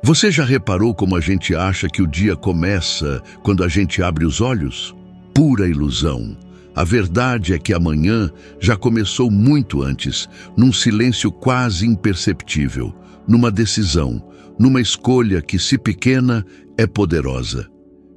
Você já reparou como a gente acha que o dia começa quando a gente abre os olhos? Pura ilusão. A verdade é que amanhã já começou muito antes, num silêncio quase imperceptível, numa decisão, numa escolha que, se pequena, é poderosa.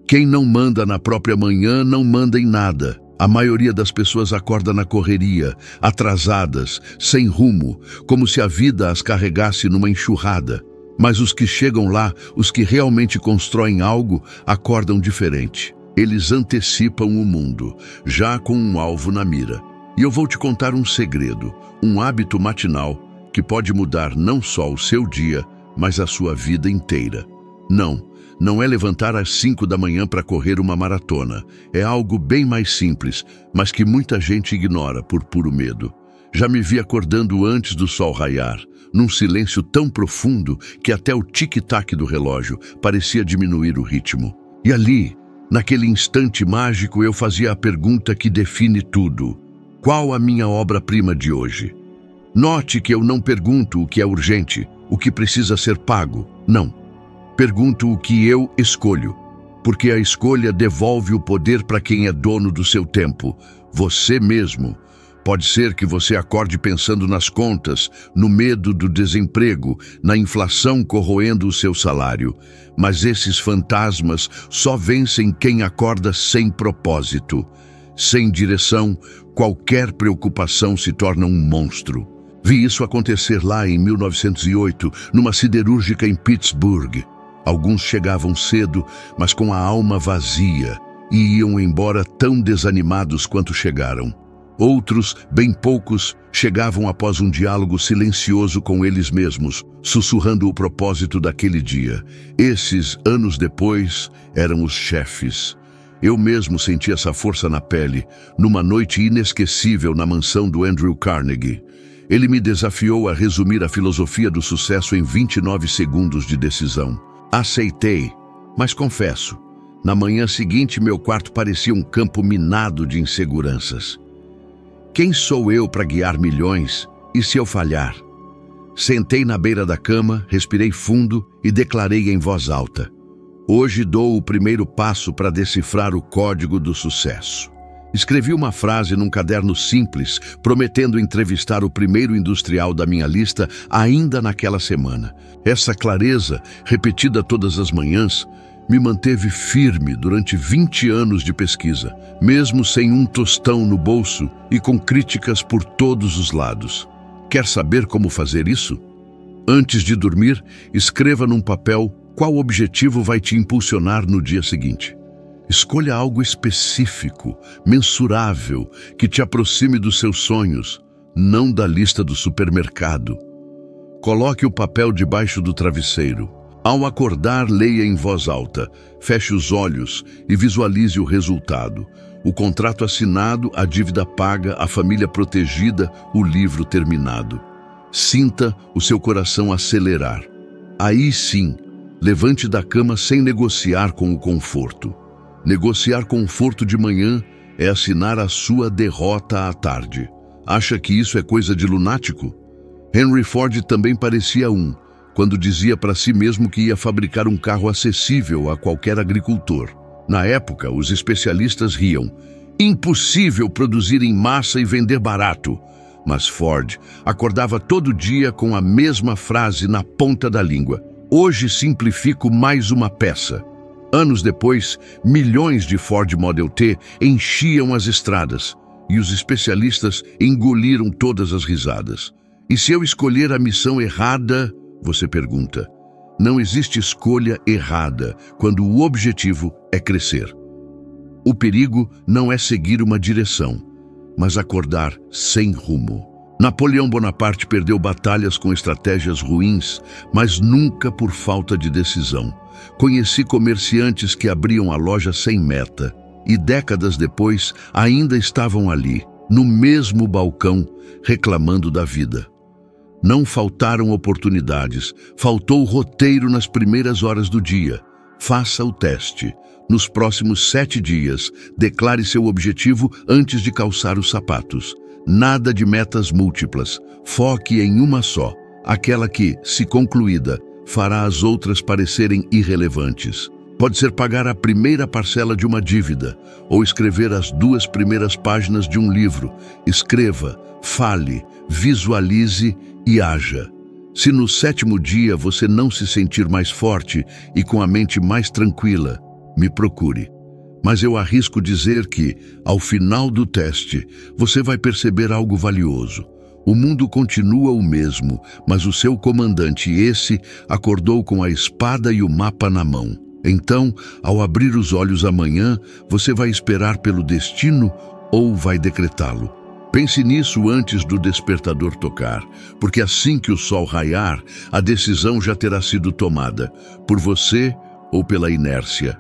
Quem não manda na própria manhã não manda em nada. A maioria das pessoas acorda na correria, atrasadas, sem rumo, como se a vida as carregasse numa enxurrada. Mas os que chegam lá, os que realmente constroem algo, acordam diferente. Eles antecipam o mundo, já com um alvo na mira. E eu vou te contar um segredo, um hábito matinal que pode mudar não só o seu dia, mas a sua vida inteira. Não é levantar às 5 da manhã para correr uma maratona. É algo bem mais simples, mas que muita gente ignora por puro medo. Já me vi acordando antes do sol raiar, num silêncio tão profundo que até o tic-tac do relógio parecia diminuir o ritmo. E ali, naquele instante mágico, eu fazia a pergunta que define tudo. Qual a minha obra-prima de hoje? Note que eu não pergunto o que é urgente, o que precisa ser pago. Não. Pergunto o que eu escolho, porque a escolha devolve o poder para quem é dono do seu tempo, você mesmo. Pode ser que você acorde pensando nas contas, no medo do desemprego, na inflação corroendo o seu salário. Mas esses fantasmas só vencem quem acorda sem propósito. Sem direção, qualquer preocupação se torna um monstro. Vi isso acontecer lá em 1908, numa siderúrgica em Pittsburgh. Alguns chegavam cedo, mas com a alma vazia, e iam embora tão desanimados quanto chegaram. Outros, bem poucos, chegavam após um diálogo silencioso com eles mesmos, sussurrando o propósito daquele dia. Esses, anos depois, eram os chefes. Eu mesmo senti essa força na pele, numa noite inesquecível na mansão do Andrew Carnegie. Ele me desafiou a resumir a filosofia do sucesso em 29 segundos de decisão. Aceitei, mas confesso, na manhã seguinte meu quarto parecia um campo minado de inseguranças. Quem sou eu para guiar milhões? E se eu falhar? Sentei na beira da cama, respirei fundo e declarei em voz alta: hoje dou o primeiro passo para decifrar o código do sucesso. Escrevi uma frase num caderno simples, prometendo entrevistar o primeiro industrial da minha lista ainda naquela semana. Essa clareza, repetida todas as manhãs, me manteve firme durante 20 anos de pesquisa, mesmo sem um tostão no bolso e com críticas por todos os lados. Quer saber como fazer isso? Antes de dormir, escreva num papel qual objetivo vai te impulsionar no dia seguinte. Escolha algo específico, mensurável, que te aproxime dos seus sonhos, não da lista do supermercado. Coloque o papel debaixo do travesseiro. Ao acordar, leia em voz alta, feche os olhos e visualize o resultado. O contrato assinado, a dívida paga, a família protegida, o livro terminado. Sinta o seu coração acelerar. Aí sim, levante da cama sem negociar com o conforto. Negociar conforto de manhã é assinar a sua derrota à tarde. Acha que isso é coisa de lunático? Henry Ford também parecia quando dizia para si mesmo que ia fabricar um carro acessível a qualquer agricultor. Na época, os especialistas riam. Impossível produzir em massa e vender barato. Mas Ford acordava todo dia com a mesma frase na ponta da língua. Hoje simplifico mais uma peça. Anos depois, milhões de Ford Model T enchiam as estradas e os especialistas engoliram todas as risadas. E se eu escolher a missão errada, você pergunta. Não existe escolha errada quando o objetivo é crescer. O perigo não é seguir uma direção, mas acordar sem rumo. Napoleão Bonaparte perdeu batalhas com estratégias ruins, mas nunca por falta de decisão. Conheci comerciantes que abriam a loja sem meta e décadas depois ainda estavam ali, no mesmo balcão, reclamando da vida. Não faltaram oportunidades, faltou roteiro nas primeiras horas do dia. Faça o teste. Nos próximos 7 dias, declare seu objetivo antes de calçar os sapatos. Nada de metas múltiplas. Foque em uma só, aquela que, se concluída, fará as outras parecerem irrelevantes. Pode ser pagar a primeira parcela de uma dívida ou escrever as 2 primeiras páginas de um livro. Escreva, fale, visualize e haja. Se no 7º dia você não se sentir mais forte e com a mente mais tranquila, me procure. Mas eu arrisco dizer que, ao final do teste, você vai perceber algo valioso. O mundo continua o mesmo, mas o seu comandante, esse, acordou com a espada e o mapa na mão. Então, ao abrir os olhos amanhã, você vai esperar pelo destino ou vai decretá-lo? Pense nisso antes do despertador tocar, porque assim que o sol raiar, a decisão já terá sido tomada, por você ou pela inércia.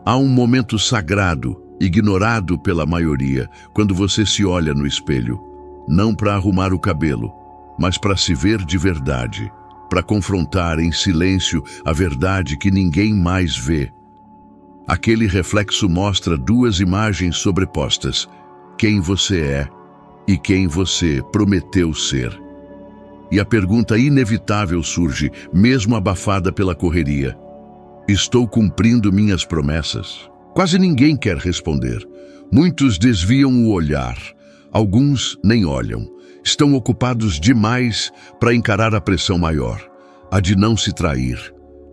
Há um momento sagrado, ignorado pela maioria, quando você se olha no espelho. Não para arrumar o cabelo, mas para se ver de verdade, para confrontar em silêncio a verdade que ninguém mais vê. Aquele reflexo mostra 2 imagens sobrepostas, quem você é e quem você prometeu ser. E a pergunta inevitável surge, mesmo abafada pela correria: estou cumprindo minhas promessas? Quase ninguém quer responder. Muitos desviam o olhar. Alguns nem olham. Estão ocupados demais para encarar a pressão maior, a de não se trair.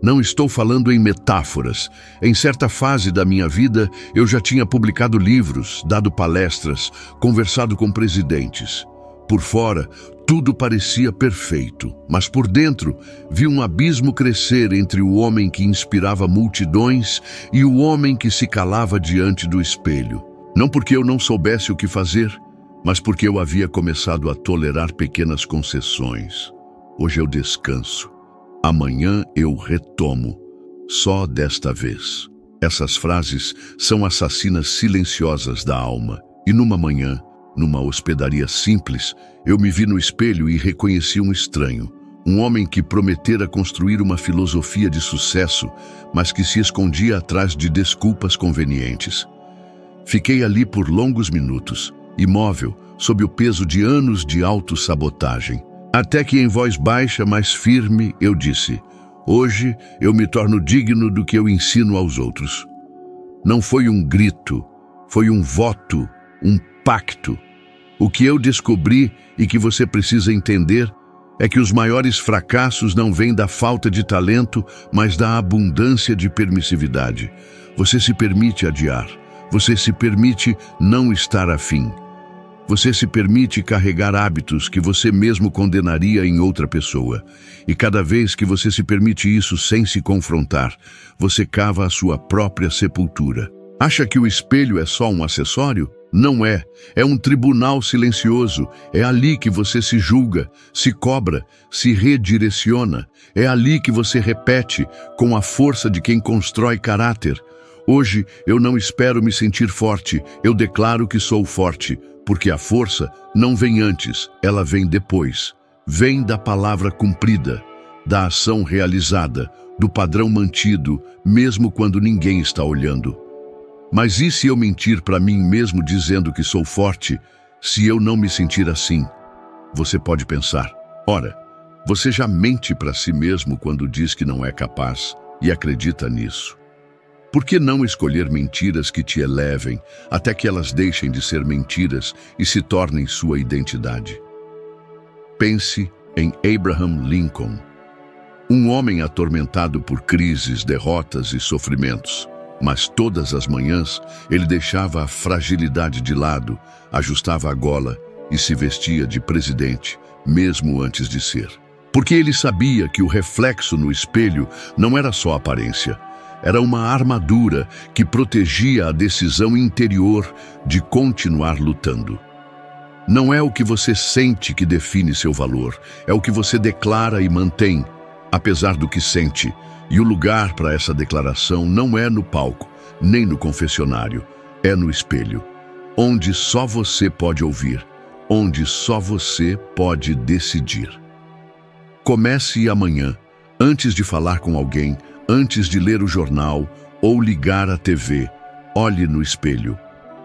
Não estou falando em metáforas. Em certa fase da minha vida, eu já tinha publicado livros, dado palestras, conversado com presidentes. Por fora, tudo parecia perfeito, mas por dentro, vi um abismo crescer entre o homem que inspirava multidões e o homem que se calava diante do espelho. Não porque eu não soubesse o que fazer, mas porque eu havia começado a tolerar pequenas concessões. Hoje eu descanso. Amanhã eu retomo. Só desta vez. Essas frases são assassinas silenciosas da alma. E numa manhã, numa hospedaria simples, eu me vi no espelho e reconheci um estranho. Um homem que prometera construir uma filosofia de sucesso, mas que se escondia atrás de desculpas convenientes. Fiquei ali por longos minutos, imóvel, sob o peso de anos de autossabotagem. Até que em voz baixa, mas firme, eu disse: hoje eu me torno digno do que eu ensino aos outros. Não foi um grito, foi um voto, um pacto. O que eu descobri e que você precisa entender é que os maiores fracassos não vêm da falta de talento, mas da abundância de permissividade. Você se permite adiar, você se permite não estar afim. Você se permite carregar hábitos que você mesmo condenaria em outra pessoa. E cada vez que você se permite isso sem se confrontar, você cava a sua própria sepultura. Acha que o espelho é só um acessório? Não é. É um tribunal silencioso. É ali que você se julga, se cobra, se redireciona. É ali que você repete, com a força de quem constrói caráter: hoje eu não espero me sentir forte, eu declaro que sou forte. Porque a força não vem antes, ela vem depois. Vem da palavra cumprida, da ação realizada, do padrão mantido, mesmo quando ninguém está olhando. Mas e se eu mentir para mim mesmo dizendo que sou forte, se eu não me sentir assim? Você pode pensar: ora, você já mente para si mesmo quando diz que não é capaz e acredita nisso. Por que não escolher mentiras que te elevem até que elas deixem de ser mentiras e se tornem sua identidade? Pense em Abraham Lincoln, um homem atormentado por crises, derrotas e sofrimentos. Mas todas as manhãs ele deixava a fragilidade de lado, ajustava a gola e se vestia de presidente, mesmo antes de ser. Porque ele sabia que o reflexo no espelho não era só aparência. Era uma armadura que protegia a decisão interior de continuar lutando. Não é o que você sente que define seu valor, é o que você declara e mantém, apesar do que sente. E o lugar para essa declaração não é no palco, nem no confessionário, é no espelho, onde só você pode ouvir, onde só você pode decidir. Comece amanhã, antes de falar com alguém, antes de ler o jornal ou ligar a TV, olhe no espelho,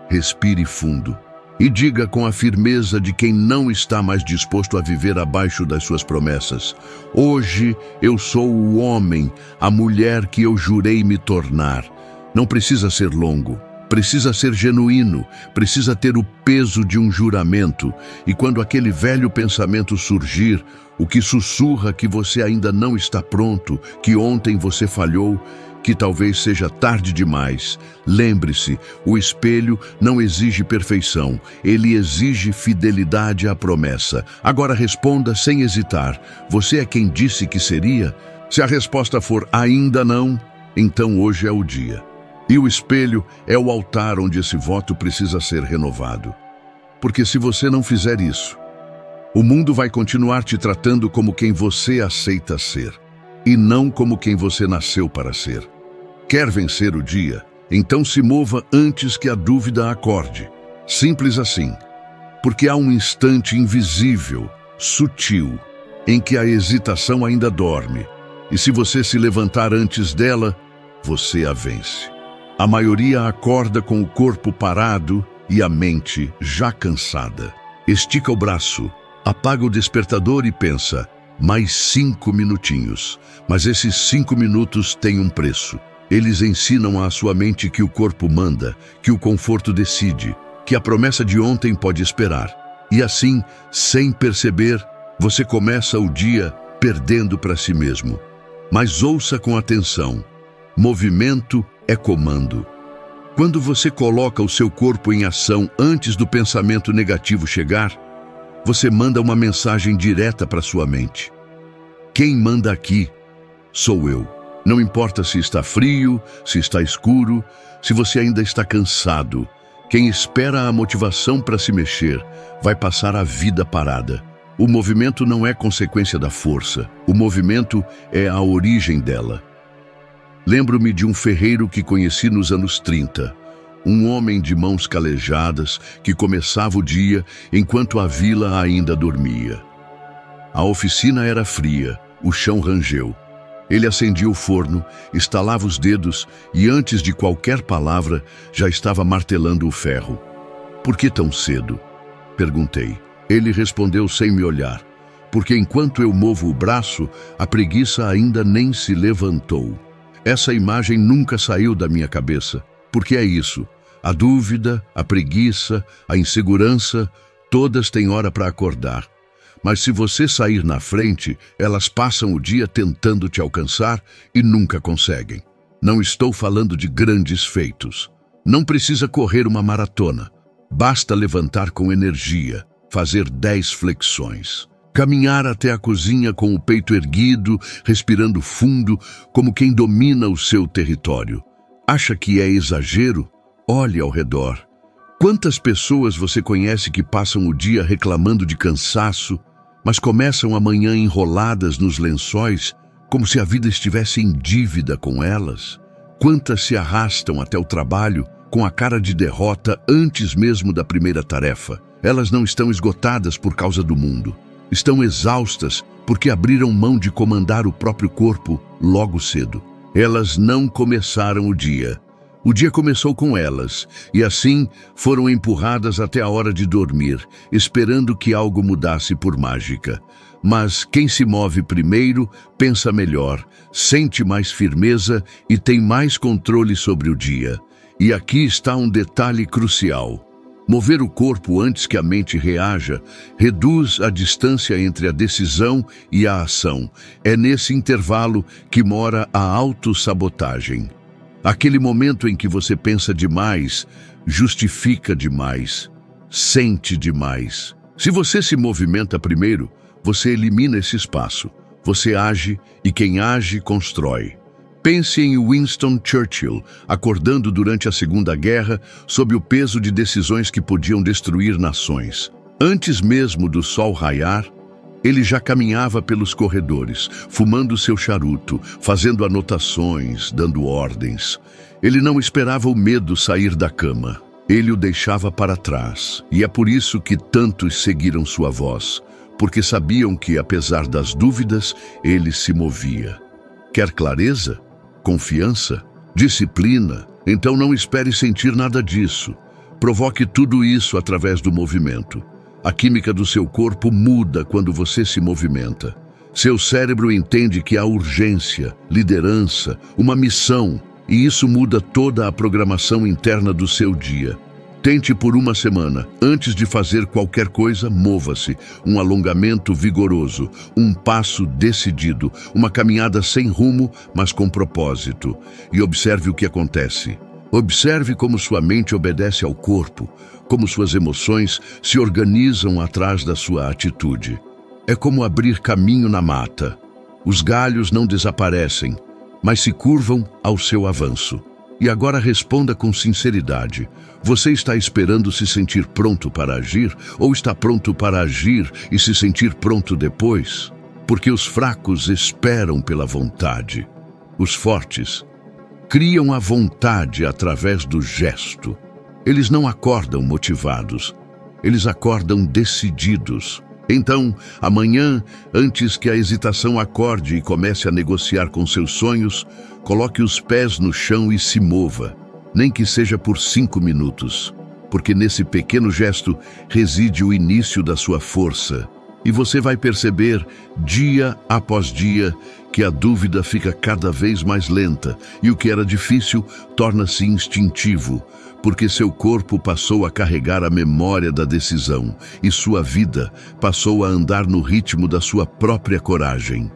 respire fundo E diga com a firmeza de quem não está mais disposto a viver abaixo das suas promessas: hoje eu sou o homem, a mulher que eu jurei me tornar. Não precisa ser longo, precisa ser genuíno, precisa ter o peso de um juramento. E quando aquele velho pensamento surgir, o que sussurra que você ainda não está pronto, que ontem você falhou, que talvez seja tarde demais, lembre-se, o espelho não exige perfeição, ele exige fidelidade à promessa. Agora responda sem hesitar: você é quem disse que seria? Se a resposta for ainda não, então hoje é o dia. E o espelho é o altar onde esse voto precisa ser renovado. Porque se você não fizer isso, o mundo vai continuar te tratando como quem você aceita ser, e não como quem você nasceu para ser. Quer vencer o dia? Então se mova antes que a dúvida acorde. Simples assim. Porque há um instante invisível, sutil, em que a hesitação ainda dorme. E se você se levantar antes dela, você a vence. A maioria acorda com o corpo parado e a mente já cansada. Estica o braço, apaga o despertador e pensa: mais 5 minutinhos. Mas esses 5 minutos têm um preço. Eles ensinam à sua mente que o corpo manda, que o conforto decide, que a promessa de ontem pode esperar. E assim, sem perceber, você começa o dia perdendo para si mesmo. Mas ouça com atenção: movimento é comando. Quando você coloca o seu corpo em ação antes do pensamento negativo chegar, você manda uma mensagem direta para sua mente. Quem manda aqui sou eu. Não importa se está frio, se está escuro, se você ainda está cansado. Quem espera a motivação para se mexer vai passar a vida parada. O movimento não é consequência da força. O movimento é a origem dela. Lembro-me de um ferreiro que conheci nos anos 30. Um homem de mãos calejadas que começava o dia enquanto a vila ainda dormia. A oficina era fria, o chão rangeu. Ele acendia o forno, estalava os dedos e antes de qualquer palavra já estava martelando o ferro. "Por que tão cedo?" perguntei. Ele respondeu sem me olhar: "Porque enquanto eu movo o braço, a preguiça ainda nem se levantou." Essa imagem nunca saiu da minha cabeça, porque é isso. A dúvida, a preguiça, a insegurança, todas têm hora para acordar. Mas se você sair na frente, elas passam o dia tentando te alcançar e nunca conseguem. Não estou falando de grandes feitos. Não precisa correr uma maratona. Basta levantar com energia, fazer 10 flexões. Caminhar até a cozinha com o peito erguido, respirando fundo, como quem domina o seu território. Acha que é exagero? Olhe ao redor. Quantas pessoas você conhece que passam o dia reclamando de cansaço, mas começam a manhã enroladas nos lençóis, como se a vida estivesse em dívida com elas? Quantas se arrastam até o trabalho com a cara de derrota antes mesmo da primeira tarefa? Elas não estão esgotadas por causa do mundo. Estão exaustas porque abriram mão de comandar o próprio corpo logo cedo. Elas não começaram o dia. O dia começou com elas, e assim foram empurradas até a hora de dormir, esperando que algo mudasse por mágica. Mas quem se move primeiro, pensa melhor, sente mais firmeza e tem mais controle sobre o dia. E aqui está um detalhe crucial. Mover o corpo antes que a mente reaja reduz a distância entre a decisão e a ação. É nesse intervalo que mora a autossabotagem. Aquele momento em que você pensa demais, justifica demais, sente demais. Se você se movimenta primeiro, você elimina esse espaço. Você age e quem age constrói. Pense em Winston Churchill, acordando durante a Segunda Guerra sob o peso de decisões que podiam destruir nações. Antes mesmo do sol raiar, ele já caminhava pelos corredores, fumando seu charuto, fazendo anotações, dando ordens. Ele não esperava o medo sair da cama. Ele o deixava para trás. E é por isso que tantos seguiram sua voz, porque sabiam que, apesar das dúvidas, ele se movia. Quer clareza? Confiança? Disciplina? Então não espere sentir nada disso. Provoque tudo isso através do movimento. A química do seu corpo muda quando você se movimenta. Seu cérebro entende que há urgência, liderança, uma missão, e isso muda toda a programação interna do seu dia. Tente por uma semana. Antes de fazer qualquer coisa, mova-se. Um alongamento vigoroso, um passo decidido, uma caminhada sem rumo, mas com propósito. E observe o que acontece. Observe como sua mente obedece ao corpo, como suas emoções se organizam atrás da sua atitude. É como abrir caminho na mata. Os galhos não desaparecem, mas se curvam ao seu avanço. E agora responda com sinceridade. Você está esperando se sentir pronto para agir ou está pronto para agir e se sentir pronto depois? Porque os fracos esperam pela vontade. Os fortes criam a vontade através do gesto. Eles não acordam motivados, eles acordam decididos. Então, amanhã, antes que a hesitação acorde e comece a negociar com seus sonhos, coloque os pés no chão e se mova, nem que seja por 5 minutos, porque nesse pequeno gesto reside o início da sua força. E você vai perceber, dia após dia, que a dúvida fica cada vez mais lenta e o que era difícil torna-se instintivo, porque seu corpo passou a carregar a memória da decisão e sua vida passou a andar no ritmo da sua própria coragem.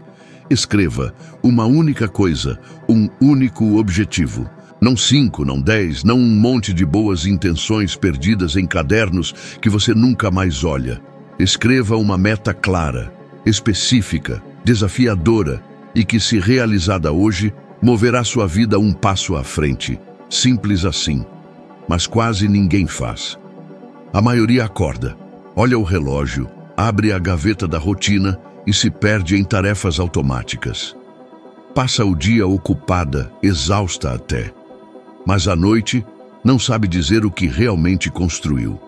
Escreva uma única coisa, um único objetivo. Não 5, não 10, não um monte de boas intenções perdidas em cadernos que você nunca mais olha. Escreva uma meta clara, específica, desafiadora e que, se realizada hoje, moverá sua vida um passo à frente. Simples assim. Mas quase ninguém faz. A maioria acorda, olha o relógio, abre a gaveta da rotina e se perde em tarefas automáticas. Passa o dia ocupada, exausta até. Mas à noite, não sabe dizer o que realmente construiu.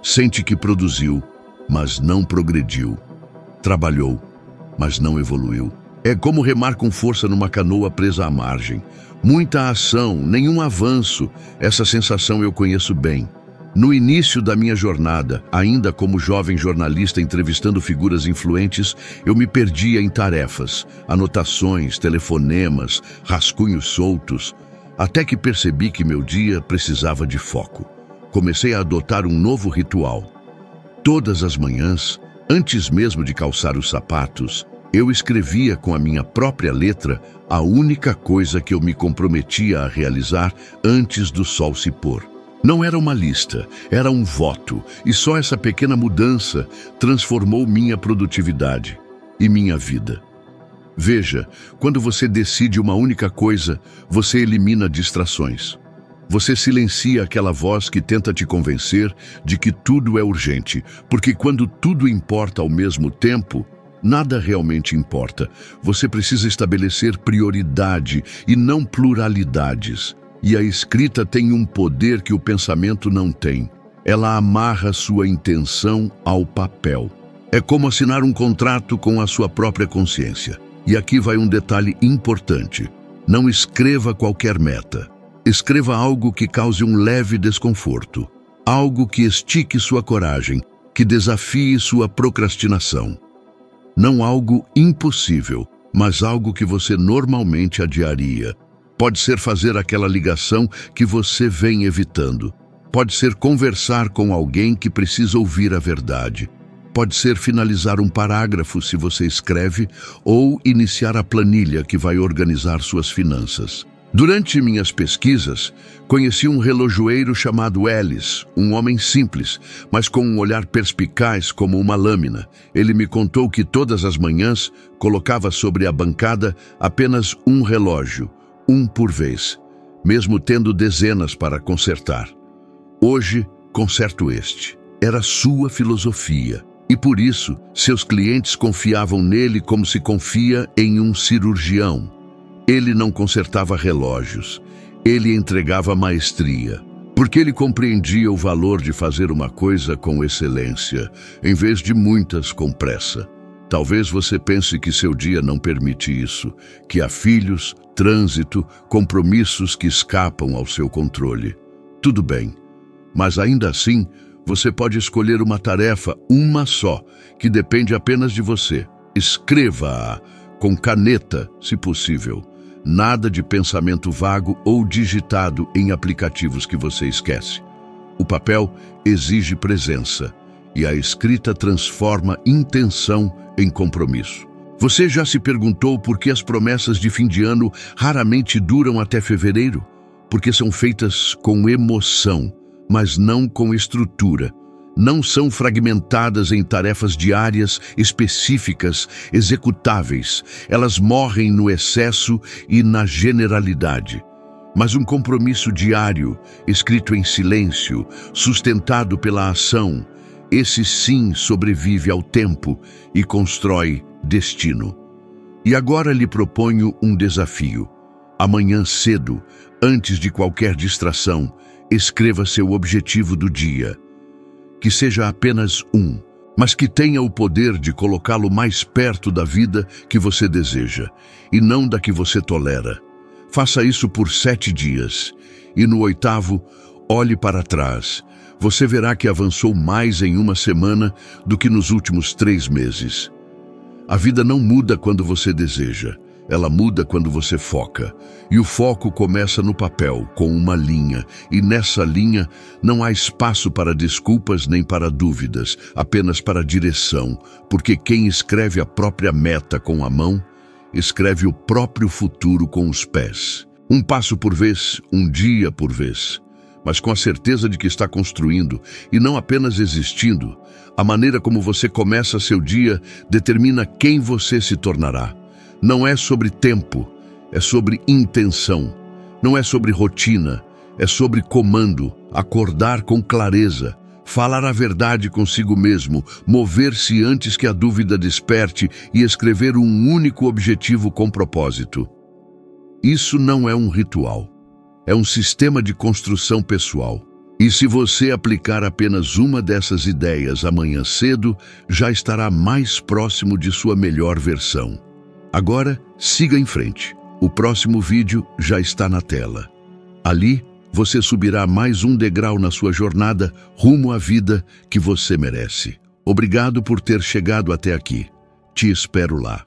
Sente que produziu, mas não progrediu. Trabalhou, mas não evoluiu. É como remar com força numa canoa presa à margem. Muita ação, nenhum avanço. Essa sensação eu conheço bem. No início da minha jornada, ainda como jovem jornalista entrevistando figuras influentes, eu me perdia em tarefas, anotações, telefonemas, rascunhos soltos, até que percebi que meu dia precisava de foco. Comecei a adotar um novo ritual. Todas as manhãs, antes mesmo de calçar os sapatos, eu escrevia com a minha própria letra a única coisa que eu me comprometia a realizar antes do sol se pôr. Não era uma lista, era um voto, e só essa pequena mudança transformou minha produtividade e minha vida. Veja, quando você decide uma única coisa, você elimina distrações. Você silencia aquela voz que tenta te convencer de que tudo é urgente, porque quando tudo importa ao mesmo tempo, nada realmente importa. Você precisa estabelecer prioridade e não pluralidades. E a escrita tem um poder que o pensamento não tem. Ela amarra sua intenção ao papel. É como assinar um contrato com a sua própria consciência. E aqui vai um detalhe importante. Não escreva qualquer meta. Escreva algo que cause um leve desconforto. Algo que estique sua coragem, que desafie sua procrastinação. Não algo impossível, mas algo que você normalmente adiaria. Pode ser fazer aquela ligação que você vem evitando. Pode ser conversar com alguém que precisa ouvir a verdade. Pode ser finalizar um parágrafo se você escreve ou iniciar a planilha que vai organizar suas finanças. Durante minhas pesquisas, conheci um relojoeiro chamado Ellis, um homem simples, mas com um olhar perspicaz como uma lâmina. Ele me contou que todas as manhãs colocava sobre a bancada apenas um relógio, um por vez, mesmo tendo dezenas para consertar. Hoje, conserto este. Era sua filosofia. E por isso, seus clientes confiavam nele como se confia em um cirurgião. Ele não consertava relógios, ele entregava maestria, porque ele compreendia o valor de fazer uma coisa com excelência, em vez de muitas com pressa. Talvez você pense que seu dia não permite isso, que há filhos, trânsito, compromissos que escapam ao seu controle. Tudo bem, Mas ainda assim, você pode escolher uma tarefa, uma só, que depende apenas de você. Escreva-a com caneta, se possível. Nada de pensamento vago ou digitado em aplicativos que você esquece. O papel exige presença e a escrita transforma intenção em compromisso. Você já se perguntou por que as promessas de fim de ano raramente duram até fevereiro? Porque são feitas com emoção, mas não com estrutura. Não são fragmentadas em tarefas diárias específicas, executáveis. Elas morrem no excesso e na generalidade. Mas um compromisso diário, escrito em silêncio, sustentado pela ação, esse sim sobrevive ao tempo e constrói destino. E agora lhe proponho um desafio. Amanhã cedo, antes de qualquer distração, escreva seu objetivo do dia. Que seja apenas um, mas que tenha o poder de colocá-lo mais perto da vida que você deseja, e não da que você tolera. Faça isso por 7 dias, e no 8º, olhe para trás. Você verá que avançou mais em uma semana do que nos últimos 3 meses. A vida não muda quando você deseja. Ela muda quando você foca. E o foco começa no papel, com uma linha. E nessa linha não há espaço para desculpas nem para dúvidas, apenas para direção. Porque quem escreve a própria meta com a mão, escreve o próprio futuro com os pés. Um passo por vez, um dia por vez. Mas com a certeza de que está construindo e não apenas existindo. A maneira como você começa seu dia determina quem você se tornará. Não é sobre tempo, é sobre intenção. Não é sobre rotina, é sobre comando, acordar com clareza, falar a verdade consigo mesmo, mover-se antes que a dúvida desperte e escrever um único objetivo com propósito. Isso não é um ritual, é um sistema de construção pessoal. E se você aplicar apenas uma dessas ideias amanhã cedo, já estará mais próximo de sua melhor versão. Agora, siga em frente. O próximo vídeo já está na tela. Ali, você subirá mais um degrau na sua jornada rumo à vida que você merece. Obrigado por ter chegado até aqui. Te espero lá.